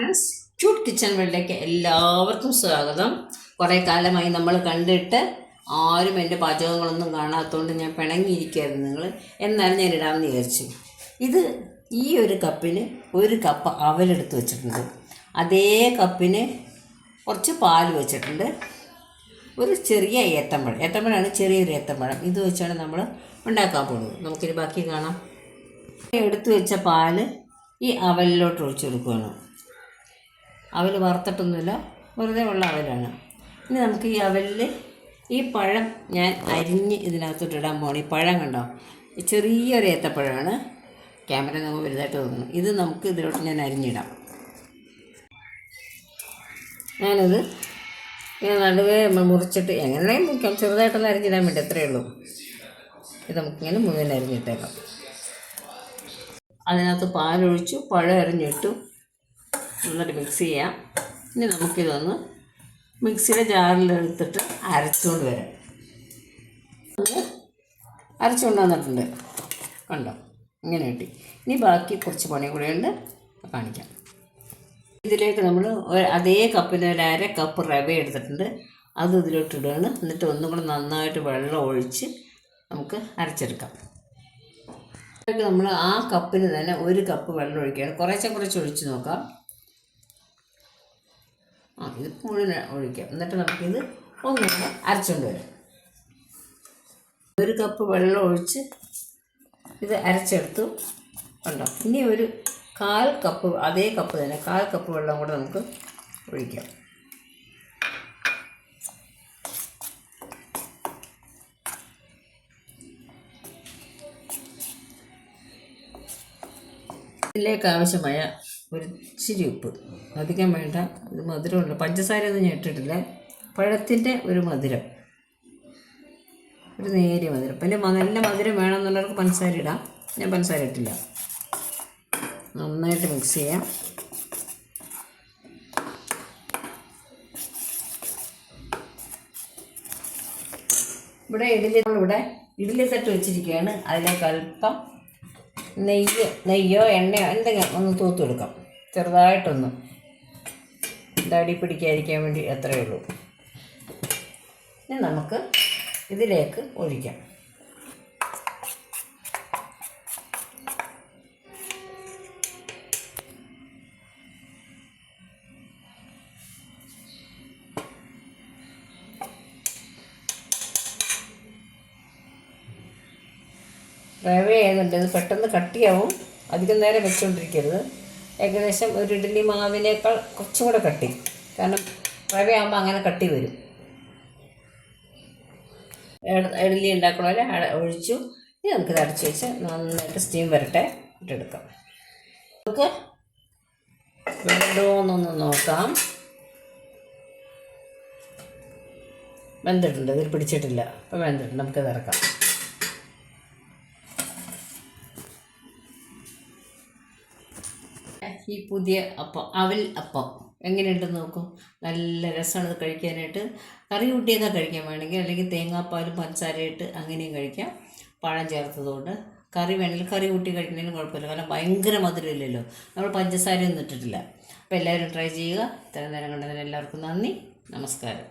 Friends, cute kitchen വേൾഡിലേക്ക് എല്ലാവർക്കും സ്വാഗതം. കുറേ കാലമായി നമ്മൾ കണ്ടിട്ട് ആരും എൻ്റെ പാചകങ്ങളൊന്നും കാണാത്തതുകൊണ്ട് ഞാൻ പിണങ്ങിയിരിക്കുകയായിരുന്നു നിങ്ങൾ. എന്നാലും ഞാൻ ഇടാമെന്ന് വിചാരിച്ചു. ഇത് ഈ ഒരു കപ്പിന് ഒരു കപ്പ് അവലെടുത്ത് വെച്ചിട്ടുണ്ട്. അതേ കപ്പിന് കുറച്ച് പാൽ വെച്ചിട്ടുണ്ട്. ഒരു ചെറിയ ഏത്തമ്പഴമാണ്, ചെറിയൊരു ഏത്തമ്പഴം. ഇത് വെച്ചാണ് നമ്മൾ ഉണ്ടാക്കാൻ പോകുന്നത്. നമുക്കിത് ബാക്കി കാണാം. എടുത്തു വെച്ച പാല് ഈ അവലിലോട്ട് ഒഴിച്ചു കൊടുക്കുകയാണ്. അവൽ വറുത്തിട്ടൊന്നുമില്ല, വെറുതെ ഉള്ള അവലാണ്. ഇനി നമുക്ക് ഈ അവലിൽ ഈ പഴം ഞാൻ അരിഞ്ഞ് ഇതിനകത്തോട്ട് ഇടാൻ പോകണം. ഈ പഴം കണ്ടോ, ഈ ചെറിയൊരു ഏത്തപ്പഴമാണ്. ക്യാമറ നമുക്ക് വലുതായിട്ട് തോന്നുന്നു. ഇത് നമുക്ക് ഇതിലോട്ട് ഞാൻ അരിഞ്ഞിടാം. ഞാനത് നടുവേ മുറിച്ചിട്ട് എങ്ങനെയും മുറിക്കാം, ചെറുതായിട്ടൊന്ന് അരിഞ്ഞിടാൻ വേണ്ടി, അത്രയേ ഉള്ളൂ. ഇത് നമുക്കിങ്ങനെ മുഴുവൻ അരിഞ്ഞിട്ടേക്കാം. അതിനകത്ത് പാലൊഴിച്ചു, പഴം അരിഞ്ഞിട്ടു, എന്നിട്ട് മിക്സ് ചെയ്യാം. ഇനി നമുക്കിതൊന്ന് മിക്സിയുടെ ജാറിലെടുത്തിട്ട് അരച്ചുകൊണ്ട് വരാം. അരച്ചുകൊണ്ട് വന്നിട്ടുണ്ട് കണ്ടോ, ഇങ്ങനെ കിട്ടി. ഇനി ബാക്കി കുറച്ച് പണി കൂടെ ഉണ്ട്, കാണിക്കാം. ഇതിലേക്ക് നമ്മൾ അതേ കപ്പിന് ഒരു അര കപ്പ് റവ എടുത്തിട്ടുണ്ട്. അത് ഇതിലോട്ട് ഇടുകയാണ്. എന്നിട്ട് ഒന്നും കൂടെ നന്നായിട്ട് വെള്ളം ഒഴിച്ച് നമുക്ക് അരച്ചെടുക്കാം. നമ്മൾ ആ കപ്പിന് തന്നെ ഒരു കപ്പ് വെള്ളം ഒഴിക്കുകയാണ്. കുറച്ച് ഒഴിച്ച് നോക്കാം. ഇത് മുഴുവൻ ഒഴിക്കാം. എന്നിട്ട് നമുക്കിത് ഒന്നുകൂടെ അരച്ചുകൊണ്ട് വരാം. ഒരു കപ്പ് വെള്ളം ഒഴിച്ച് ഇത് അരച്ചെടുത്തു കണ്ടോ. ഇനി ഒരു 1/4 കപ്പ്, അതേ കപ്പ് തന്നെ 1/4 കപ്പ് വെള്ളം കൂടെ നമുക്ക് ഒഴിക്കാം. ഇതിലേക്ക് ആവശ്യമായ ഒരു ഇച്ചിരി ഉപ്പ്, അധികം വേണ്ട. ഇത് മധുരമുണ്ട്, പഞ്ചസാരയൊന്നും ഞാൻ ഇട്ടിട്ടില്ല. പഴത്തിൻ്റെ ഒരു മധുരം, ഒരു നേരിയ മധുരം. പിന്നെ നല്ല മധുരം വേണമെന്നുള്ളവർക്ക് പഞ്ചസാര ഇടാം. ഞാൻ പഞ്ചസാര ഇട്ടില്ല. നന്നായിട്ട് മിക്സ് ചെയ്യാം. ഇവിടെ ഇഡ്ഡലി തട്ട് വെച്ചിരിക്കുകയാണ്. അതിലേക്ക് അല്പം നെയ്യോ എണ്ണയോ എന്തെങ്കിലും ഒന്ന് തൂത്ത് കൊടുക്കാം, ചെറുതായിട്ടൊന്ന്. അടി പിടിക്കാതിരിക്കാൻ വേണ്ടി അത്രയേ ഉള്ളൂ. ഇനി നമുക്ക് ഇതിലേക്ക് ഒഴിക്കാം. റവ ആയതുകൊണ്ട് ഇത് പെട്ടെന്ന് കട്ടിയാവും. അധികം നേരം വെച്ചുകൊണ്ടിരിക്കരുത്. ഏകദേശം ഒരു ഇഡ്ഡലി മാവിനേക്കാൾ കുറച്ചും കൂടെ കട്ടി, കാരണം റവയാകുമ്പോൾ അങ്ങനെ കട്ടി വരും. ഇഡ്ഡലി ഉണ്ടാക്കണ ഒഴിച്ചു. ഇനി നമുക്കിത് അടച്ചു വെച്ച് നന്നായിട്ട് സ്റ്റീം വരട്ടെ, ഇട്ടെടുക്കാം. നമുക്ക് വെന്തോന്നൊന്ന് നോക്കാം. വെന്തിട്ടുണ്ട്, ഇതിൽ പിടിച്ചിട്ടില്ല. അപ്പോൾ വെന്തിട്ടുണ്ട്, നമുക്കിത് ഇറക്കാം. ഈ പുതിയ അപ്പം, അവൽ അപ്പം എങ്ങനെയുണ്ടെന്ന് നോക്കും. നല്ല രസമാണ് ഇത് കഴിക്കാനായിട്ട്. കറി കൂട്ടിയൊക്കെ കഴിക്കാൻ വേണമെങ്കിൽ, അല്ലെങ്കിൽ തേങ്ങാപ്പാലും പഞ്ചസാരയിട്ട് അങ്ങനെയും കഴിക്കാം. പഴം ചേർത്തതുകൊണ്ട് കറി വേണമെങ്കിൽ കറി കൂട്ടി കഴിക്കുന്നതിനും കുഴപ്പമില്ല, കാരണം ഭയങ്കര മധുരമില്ലല്ലോ, നമ്മൾ പഞ്ചസാരയൊന്നും ഇട്ടിട്ടില്ല. അപ്പോൾ എല്ലാവരും ട്രൈ ചെയ്യുക. ഇത്രയും നേരം കണ്ടതിന് എല്ലാവർക്കും നന്ദി, നമസ്കാരം.